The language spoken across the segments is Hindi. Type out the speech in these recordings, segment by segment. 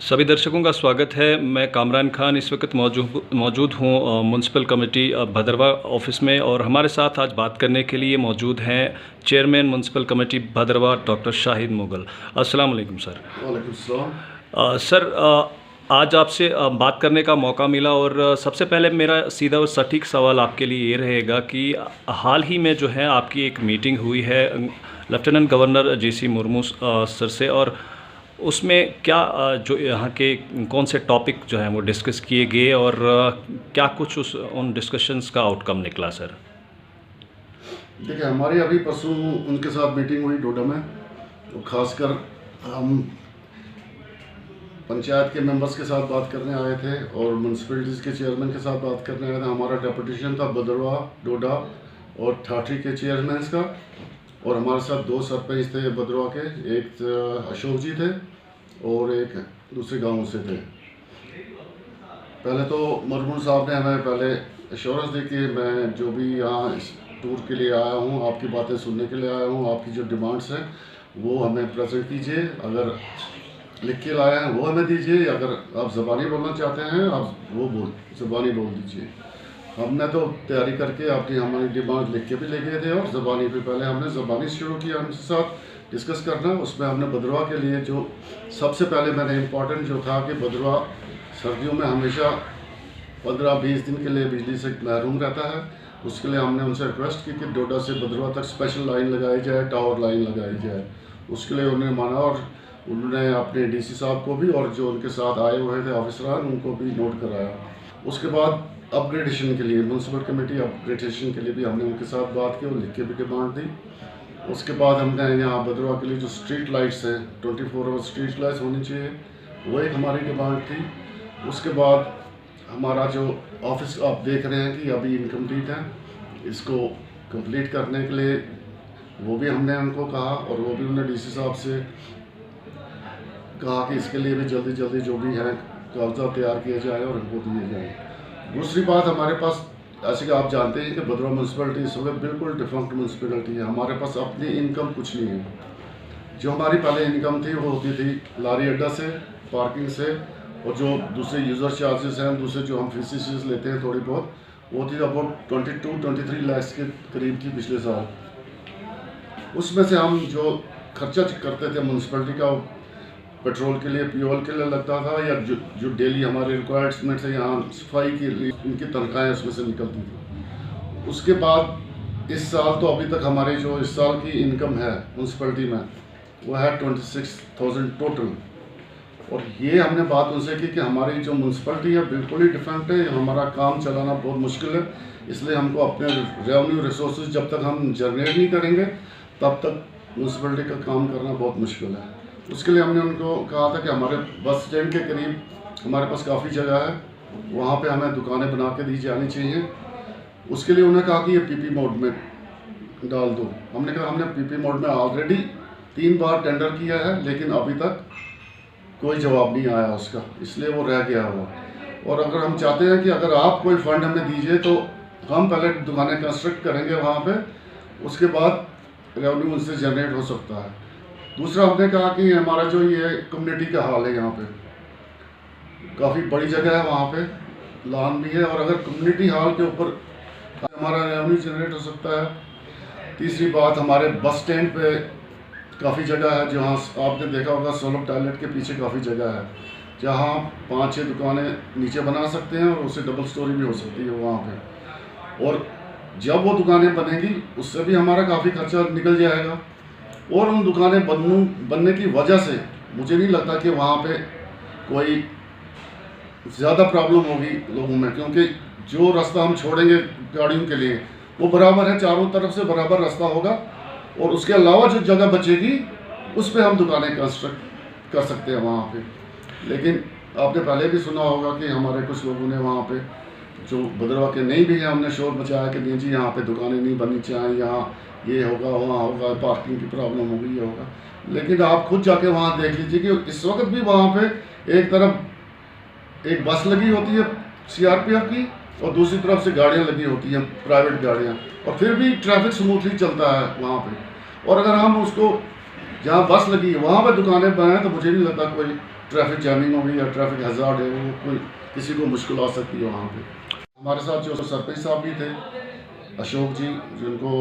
सभी दर्शकों का स्वागत है। मैं कामरान खान इस वक्त मौजूद हूँ म्यूनसिपल कमेटी भदरवा ऑफिस में, और हमारे साथ आज बात करने के लिए मौजूद हैं chairman municipal committee Bhaderwah doctor Shahid Mughal. अस्सलाम वालेकुम सर। वालेकुम सलाम। सर, आज आपसे बात करने का मौका मिला, और सबसे पहले मेरा सीधा और सटीक सवाल आपके लिए ये रहेगा कि हाल ही में जो है आपकी एक मीटिंग हुई है lieutenant governor JC Murmu sir से, और उसमें क्या जो यहाँ के कौन से टॉपिक जो हैं वो डिस्कस किए गए, और क्या कुछ उन डिस्कशंस का आउटकम निकला सर? देखिए, हमारी अभी परसों उनके साथ मीटिंग हुई डोडा में। तो खासकर हम पंचायत के मेंबर्स के साथ बात करने आए थे और म्यूनसिपलिटीज़ के चेयरमैन के साथ बात करने आए थे। हमारा डेपुटेशन था भदरवा, डोडा और ठाठी के चेयरमैन का, और हमारे साथ 2 सरपंच थे भदरवा के, एक अशोक जी थे और एक दूसरे गांव से थे। पहले तो मुर्मू साहब ने हमें पहले एश्योरेंस दी कि मैं जो भी यहाँ इस टूर के लिए आया हूँ, आपकी बातें सुनने के लिए आया हूँ, आपकी जो डिमांड्स हैं वो हमें प्रेजेंट कीजिए, अगर लिख के लाए हैं वो हमें दीजिए, अगर आप ज़बानी बोलना चाहते हैं आप वो ज़बानी बोल दीजिए। हमने तो तैयारी करके अपनी हमारी डिमांड लिख के भी ले गए थे, और ज़बानी पे पहले हमने ज़बानी शुरू किया उनके साथ डिस्कस करना। उसमें हमने भदरवा के लिए जो सबसे पहले मैंने इम्पोर्टेंट जो था कि भदरवा सर्दियों में हमेशा 15-20 दिन के लिए बिजली से महरूम रहता है। उसके लिए हमने उनसे रिक्वेस्ट की कि डोडा से भदरवा तक स्पेशल लाइन लगाई जाए, टावर लाइन लगाई जाए। उसके लिए उन्होंने माना, और उन्होंने अपने DC साहब को भी और जो उनके साथ आए हुए थे ऑफिसरान उनको भी नोट कराया। उसके बाद अपग्रेडेशन के लिए, म्यूनसिपल कमेटी अपग्रेडेशन के लिए भी हमने उनके साथ बात की और लिख के भी डिमांड दी। उसके बाद हमने यहाँ भदरवा के लिए जो स्ट्रीट लाइट्स हैं, 24 आवर स्ट्रीट लाइट्स होनी चाहिए, वो एक हमारी डिमांड थी। उसके बाद हमारा जो ऑफिस आप देख रहे हैं कि अभी इनकम्प्लीट है, इसको कंप्लीट करने के लिए वो भी हमने उनको कहा, और वो भी उन्होंने DC साहब से कहा कि इसके लिए भी जल्दी जल्दी जो भी है कागजात तैयार किए जाए और इनको दिए जाए। दूसरी बात, हमारे पास ऐसे कि आप जानते हैं कि भदरवा म्यूनसिपलिटी इस वक्त बिल्कुल डिफंक्ट म्यूनसिपलिटी है। हमारे पास अपनी इनकम कुछ नहीं है। जो हमारी पहले इनकम थी वो होती थी लारी अड्डा से, पार्किंग से, और जो दूसरे यूज़र चार्जेस हैं, दूसरे जो हम फीस लेते हैं थोड़ी बहुत, वो थी अबाउट 22-23 लाख के करीब की पिछले साल। उसमें से हम जो खर्चा करते थे म्यूनसिपलिटी का, पेट्रोल के लिए, फ्यूल के लिए लगता था, या जो डेली हमारे रिक्वायरमेंट है यहाँ सफाई के लिए इनकी तनख्वाहें उसमें से निकलती थी। उसके बाद इस साल तो अभी तक हमारी जो इस साल की इनकम है म्यूनसिपलिटी में वो है 26,000 टोटल। और ये हमने बात उनसे की कि हमारी जो म्यूनसिपलिटी है बिल्कुल ही डिफरेंट है, हमारा काम चलाना बहुत मुश्किल है, इसलिए हमको अपने रेवेन्यू रिसोर्स जब तक हम जनरेट नहीं करेंगे तब तक म्यूनसिपलिटी का काम करना बहुत मुश्किल है। उसके लिए हमने उनको कहा था कि हमारे बस स्टैंड के करीब हमारे पास काफ़ी जगह है, वहाँ पे हमें दुकानें बना के दी जानी चाहिए। उसके लिए उन्होंने कहा कि ये PP मोड में डाल दो। हमने कहा हमने PP मोड में ऑलरेडी 3 बार टेंडर किया है, लेकिन अभी तक कोई जवाब नहीं आया उसका, इसलिए वो रह गया हुआ। और अगर हम चाहते हैं कि अगर आप कोई फंड हमें दीजिए तो हम पहले दुकानें कंस्ट्रक्ट करेंगे वहाँ पे, उसके बाद रेवेन्यू उनसे जनरेट हो सकता है। दूसरा, हमने कहा कि हमारा जो ये कम्युनिटी का हाल है, यहाँ पे काफ़ी बड़ी जगह है, वहाँ पे लॉन भी है, और अगर कम्युनिटी हॉल के ऊपर हमारा रेवेन्यू जनरेट हो सकता है। तीसरी बात, हमारे बस स्टैंड पे काफ़ी जगह है, जहाँ आपने देखा होगा सोलर टॉयलेट के पीछे काफ़ी जगह है, जहाँ 5-6 दुकानें नीचे बना सकते हैं, और उससे डबल स्टोरी भी हो सकती है वहाँ पे। और जब वो दुकानें बनेगी उससे भी हमारा काफ़ी खर्चा निकल जाएगा, और उन दुकानें बनने की वजह से मुझे नहीं लगता कि वहाँ पे कोई ज़्यादा प्रॉब्लम होगी लोगों में, क्योंकि जो रास्ता हम छोड़ेंगे गाड़ियों के लिए वो बराबर है, चारों तरफ से बराबर रास्ता होगा, और उसके अलावा जो जगह बचेगी उस पर हम दुकानें कंस्ट्रक्ट कर सकते हैं वहाँ पे। लेकिन आपने पहले भी सुना होगा कि हमारे कुछ लोगों ने वहाँ पे जो भदरवा के नहीं भी हैं, हमने शोर मचाया कि नहीं जी यहाँ पे दुकानें नहीं बननी चाहिए, यहाँ ये होगा, वहाँ होगा, पार्किंग की प्रॉब्लम होगी, ये होगा। लेकिन आप खुद जाके वहाँ देख लीजिए कि इस वक्त भी वहाँ पे एक तरफ एक बस लगी होती है CRPF की, और दूसरी तरफ से गाड़ियाँ लगी होती हैं, प्राइवेट गाड़ियाँ, और फिर भी ट्रैफिक स्मूथली चलता है वहाँ पे। और अगर हम उसको जहाँ बस लगी है वहाँ पे दुकानें बनाएं तो मुझे नहीं लगता कोई ट्रैफिक जैमिंग हो गई या ट्रैफिक हज़ार्ड है, वो कोई किसी को मुश्किल आ सकती है वहाँ पे। हमारे साथ जो सरपंच साहब भी थे, अशोक जी, जिनको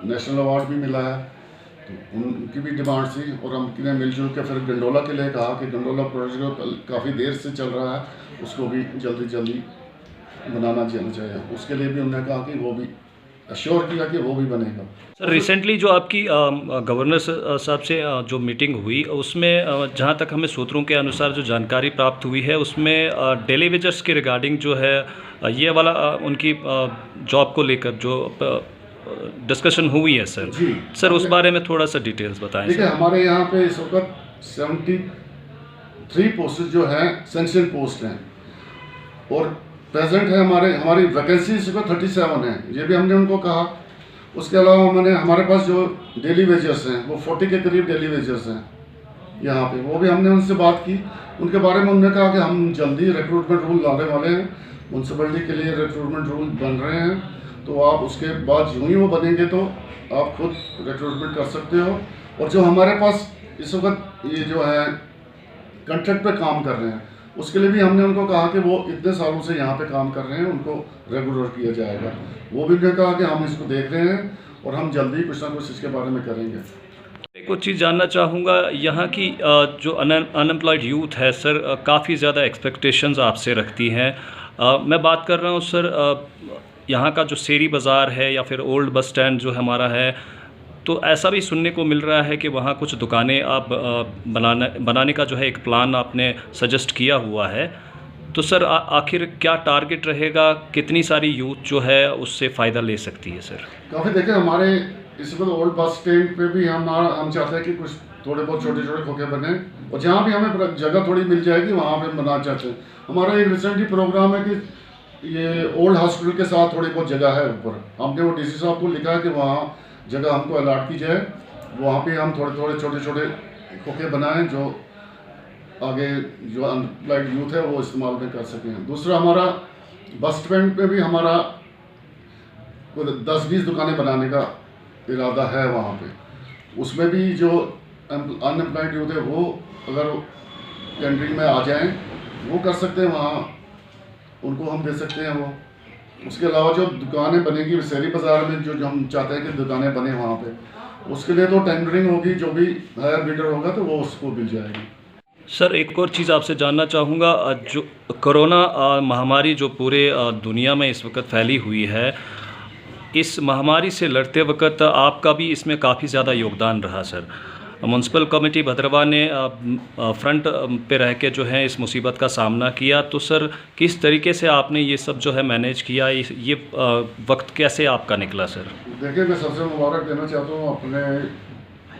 नेशनल अवार्ड भी मिला है, तो उनकी भी डिमांड थी और हम ने मिलजुल के फिर गंडोला के लिए कहा कि गंडोला प्रोजेक्ट काफ़ी देर से चल रहा है, उसको भी जल्दी जल्दी बनाना चाहिए। उसके लिए भी उन्होंने कहा कि वो भी अश्योर किया कि वो भी बनेगा। सर रिसेंटली जो आपकी गवर्नर साहब से जो मीटिंग हुई उसमें जहाँ तक हमें सूत्रों के अनुसार जो जानकारी प्राप्त हुई है उसमें डेली वेजर्स के रिगार्डिंग जो है ये वाला उनकी जॉब को लेकर जो डिस्कशन हुई है सर। जी सर उस बारे में थोड़ा सा डिटेल्स बताएं। देखिए, हमारे यहाँ पे इस वक्त 73 पोस्ट जो हैं सेंक्शन पोस्ट हैं और प्रेजेंट है हमारी वैकेंसी इस वक्त 37 है। ये भी हमने उनको कहा। उसके अलावा हमारे पास जो डेली वेजर्स हैं वो 40 के करीब डेली वेजर्स हैं यहाँ पे, वो भी हमने उनसे बात की। उनके बारे में उन्होंने कहा कि हम जल्दी रिक्रूटमेंट रूल लाने वाले हैं, म्यूनसिपलिटी के लिए रिक्रूटमेंट रूल बन रहे हैं, तो आप उसके बाद यूँ ही वो बनेंगे तो आप खुद रिक्रूटमेंट कर सकते हो। और जो हमारे पास इस वक्त ये जो है कॉन्ट्रैक्ट पे काम कर रहे हैं, उसके लिए भी हमने उनको कहा कि वो इतने सालों से यहाँ पे काम कर रहे हैं, उनको रेगुलर किया जाएगा। वो भी उन्होंने कहा कि हम इसको देख रहे हैं और हम जल्दी कुछ ना कुछ इसके बारे में करेंगे। एक और चीज़ जानना चाहूँगा, यहाँ की जो अनएम्प्लॉयड यूथ है सर काफ़ी ज़्यादा एक्सपेक्टेशंस आपसे रखती हैं। मैं बात कर रहा हूँ सर यहाँ का जो शेरी बाज़ार है या फिर ओल्ड बस स्टैंड जो हमारा है, तो ऐसा भी सुनने को मिल रहा है कि वहाँ कुछ दुकानें आप बनाने का जो है एक प्लान आपने सजेस्ट किया हुआ है। तो सर आखिर क्या टारगेट रहेगा, कितनी सारी यूथ जो है उससे फ़ायदा ले सकती है सर? काफ़ी देखिए, हमारे इस वक्त ओल्ड बस स्टैंड पे भी हम चाहते हैं कि कुछ थोड़े बहुत छोटे छोटे खोखे बने और जहाँ भी हमें जगह थोड़ी मिल जाएगी वहाँ पे बनाना चाहते हैं। हमारा एक रिसेंटली प्रोग्राम है कि ये ओल्ड हॉस्पिटल के साथ थोड़ी बहुत जगह है ऊपर, हमने वो डीसी साहब को लिखा है कि वहाँ जगह हमको अलाट की जाए, वहाँ पे हम थोड़े थोड़े छोटे छोटे खोखे बनाएं जो आगे जो अनएम्प्लॉयड यूथ है वो इस्तेमाल में कर सकें। दूसरा, हमारा बस स्टैंड पे भी हमारा 10-20 दुकानें बनाने का इरादा है वहाँ पे। उसमें भी जो अनएम्प्लॉयड यूथ है वो अगर टेंडरिंग में आ जाएं वो कर सकते हैं, वहाँ उनको हम दे सकते हैं वो। उसके अलावा जो दुकानें बनेगी शहरी बाज़ार में, जो हम चाहते हैं कि दुकानें बने वहाँ पे, उसके लिए तो टेंडरिंग होगी, जो भी हायर बिडर होगा तो वो उसको मिल जाएगी। सर एक और चीज़ आपसे जानना चाहूँगा, जो कोरोना महामारी जो पूरे दुनिया में इस वक्त फैली हुई है, इस महामारी से लड़ते वक्त आपका भी इसमें काफ़ी ज़्यादा योगदान रहा सर। म्यूनसिपल कमेटी भद्रवाह ने फ्रंट पे रह के जो है इस मुसीबत का सामना किया, तो सर किस तरीके से आपने ये सब जो है मैनेज किया, ये वक्त कैसे आपका निकला सर? देखिए, मैं सबसे मुबारक देना चाहता हूँ अपने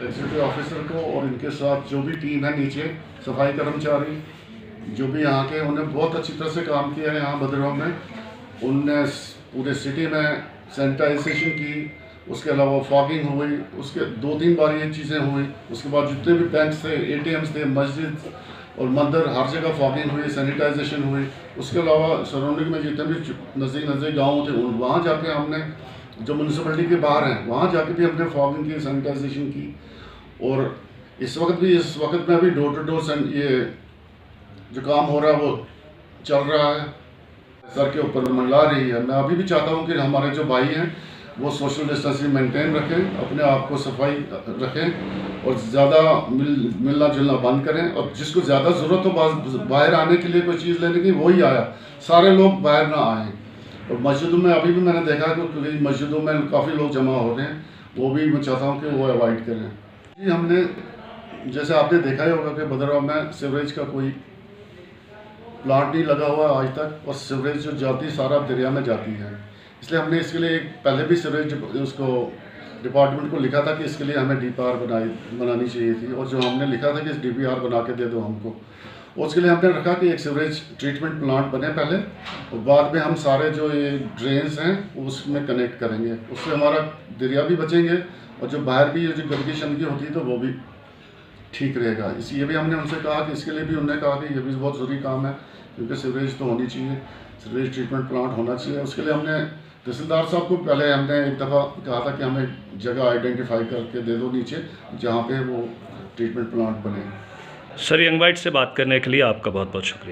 एग्जीक्यूटिव ऑफिसर को और इनके साथ जो भी टीम है नीचे, सफाई कर्मचारी जो भी यहाँ के, उन्हें बहुत अच्छी तरह से काम किया है यहाँ भद्रवाह में। उनने पूरे सिटी में सैनिटाइजेशन की, उसके अलावा फॉगिंग हुई, उसके 2-3 बार ये चीज़ें हुई। उसके बाद जितने भी बैंक थे, ATMs थे, मस्जिद और मंदिर, हर जगह फॉगिंग हुई, सैनिटाइजेशन हुई। उसके अलावा सराउंडिंग में जितने भी नज़दीक गाँव थे वहाँ जाके हमने, जो म्यूनसिपलिटी के बाहर हैं वहाँ जाके भी हमने फॉगिंग की, सैनिटाइजेशन की। और इस वक्त में अभी डोर टू डोर ये जो काम हो रहा है वो चल रहा है, सर के ऊपर मंडला रही है। मैं अभी भी चाहता हूँ कि हमारे जो भाई हैं वो सोशल डिस्टेंसिंग मेंटेन रखें, अपने आप को सफाई रखें और ज़्यादा मिलना जुलना बंद करें। और जिसको ज़्यादा ज़रूरत हो बाहर आने के लिए कोई चीज़ लेने की, वही आया, सारे लोग बाहर ना आएँ। और मस्जिदों में अभी भी मैंने देखा कि मस्जिदों में काफ़ी लोग जमा हो रहे हैं, वो भी मैं चाहता हूँ कि वो अवॉइड करें। जी, हमने जैसे आपने देखा ही होगा कि भद्रवाह में सीवरेज का कोई प्लांट नहीं लगा हुआ आज तक, और सीवरेज जो जाती सारा दरिया में जाती है। इसलिए हमने इसके लिए पहले भी सीवरेज उसको डिपार्टमेंट को लिखा था कि इसके लिए हमें DPR बनानी चाहिए थी, और जो हमने लिखा था कि DPR बना के दे दो हमको। और उसके लिए हमने रखा कि एक सीवरेज ट्रीटमेंट प्लांट बने पहले, और बाद में हम सारे जो ये ड्रेन्स हैं उसमें कनेक्ट करेंगे। उससे हमारा दरिया भी बचेंगे और जो बाहर भी जो गंदगी शंदगी होती है तो वो भी ठीक रहेगा। ये भी हमने उनसे कहा कि इसके लिए भी उन्होंने कहा कि ये भी बहुत ज़रूरी काम है, क्योंकि सीवरेज तो होनी चाहिए, सीवरेज ट्रीटमेंट प्लांट होना चाहिए। उसके लिए हमने तहसीलदार साहब को पहले हमने एक दफ़ा कहा था कि हमें जगह आइडेंटिफाई करके दे दो नीचे, जहाँ पे वो ट्रीटमेंट प्लांट बने। सर यंग वाइट से बात करने के लिए आपका बहुत बहुत शुक्रिया।